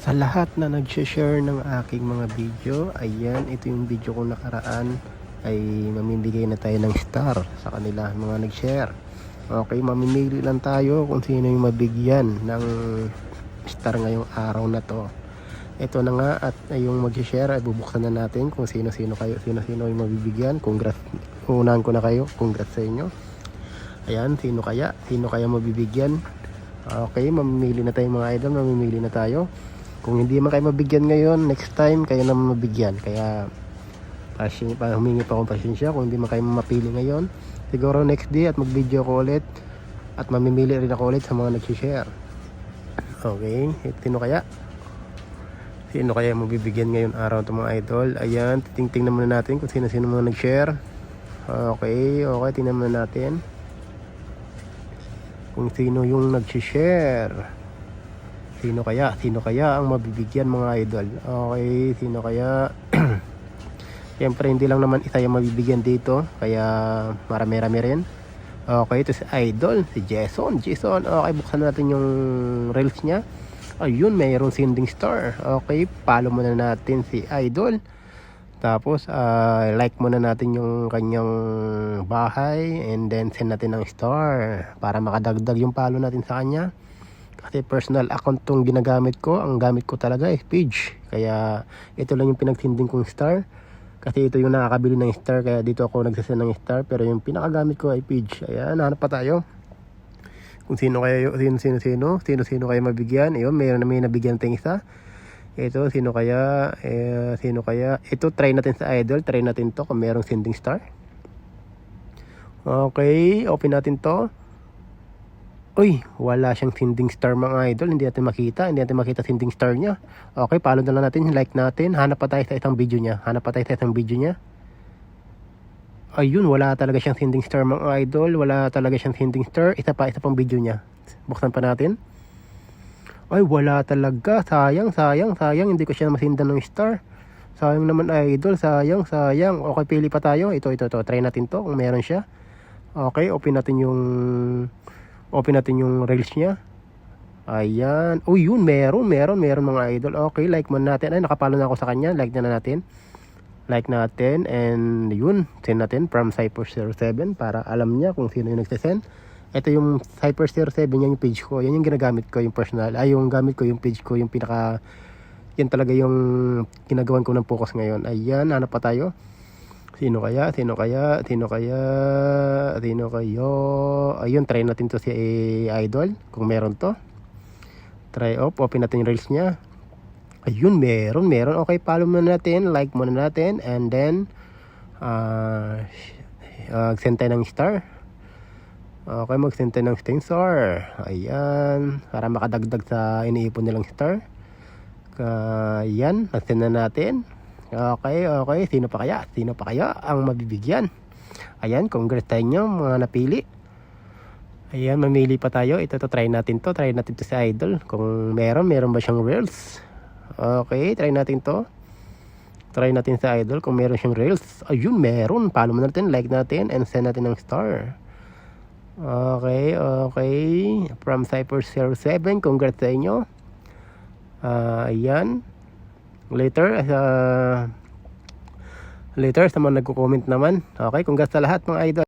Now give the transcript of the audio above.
Sa lahat na nag-share ng aking mga video, ayan, ito yung video ko nakaraan, ay mamimigay na tayo ng star sa kanila mga nag-share. Okay, mamimili lang tayo kung sino yung mabigyan ng star ngayong araw na to. Ito na nga, at yung mag-share ay bubuksan na natin kung sino-sino kayo, sino-sino yung mabibigyan. Congrats, unahan ko na kayo, congrats sa inyo. Ayan, sino kaya mabibigyan. Okay, mamimili na tayo mga idol, mamimili na tayo. Kung hindi man kayo mabigyan ngayon, next time kayo naman mabigyan. Kaya humingi pa akong pasensya kung hindi man kayo mapili ngayon. Siguro next day at mag-video ko ulit at mamimili rin ako ulit sa mga nag-share. Okay, sino kaya? Sino kaya mabibigyan ngayon araw ito mga idol? Ayan, tingnan muna natin kung sino-sino mga nag-share. Okay, tingnan muna natin kung sino yung nag-share. Sino kaya ang mabibigyan mga idol? Okay, sino kaya? Siyempre hindi lang naman isa yung mabibigyan dito, kaya marami-rami rin. Okay, ito si idol, si Jason. Okay, buksan natin yung reels niya. Ayun, mayroong sending star. Okay, follow muna natin si idol. Tapos like muna natin yung kanyang bahay, and then send natin ng star para makadagdag yung follow natin sa kanya. Kasi personal account tong ginagamit ko. Ang gamit ko talaga is page. Kaya ito lang yung pinagsending kong star. Kasi ito yung nakakabili ng star, kaya dito ako nagsasend ng star. Pero yung pinakagamit ko ay page. Ayan, hanap pa tayo kung sino kaya mabigyan. Ayun, may nabigyan tayong isa. Ito, sino kaya? Ito, try natin sa idol. Try natin to kung mayroong sending star. Okay, open natin to. Uy, wala siyang sending star mga idol. Hindi natin makita sending star niya. Okay, follow na lang natin, like natin. Hanap pa tayo sa isang video niya. Ayun, wala talaga siyang sending star mga idol. Wala talaga siyang sending star. Isa pang video niya. Buksan pa natin. Ay, wala talaga. Sayang. Hindi ko siya masindan ng star. Sayang naman idol. Sayang. Okay, pili pa tayo. Ito. Try natin to kung meron siya. Okay, open natin yung reels niya. Ayan. Yun, meron mga idol. Okay, like muna natin. Ay, nakapalo na ako sa kanya. Like natin, and yun, send natin from Cypher07 para alam niya kung sino yung nagsasend. Ito yung Cypher07, yan yung page ko. Yan yung ginagamit ko, yung personal. Yung gamit ko, yung page ko, yung pinaka, yan talaga yung ginagawan ko ng focus ngayon. Ayan, hanap pa tayo. Sino kaya? Ayun, try natin to si idol kung meron to. Open natin yung reels niya. Ayun, meron. Okay, follow muna natin, like muna natin, and then send tayo ng star. Okay, mag-send tayo ng star. Ayan, para makadagdag sa iniipon nilang star. Ayan, nag-send na natin. Okay, sino pa kaya ang mabibigyan? Ayan, congrats tayo nyo mga napili. Ayan, mamili pa tayo. Ito, try natin to si idol kung meron ba siyang reels. Okay, try natin sa idol kung meron siyang reels. Ayun, meron. Follow mo natin, like natin, and send natin ng star. Okay, from Cypher07, congrats sa inyo. Ayan, later sa mga nagko-comment naman. Okay, congrats sa lahat mga idol.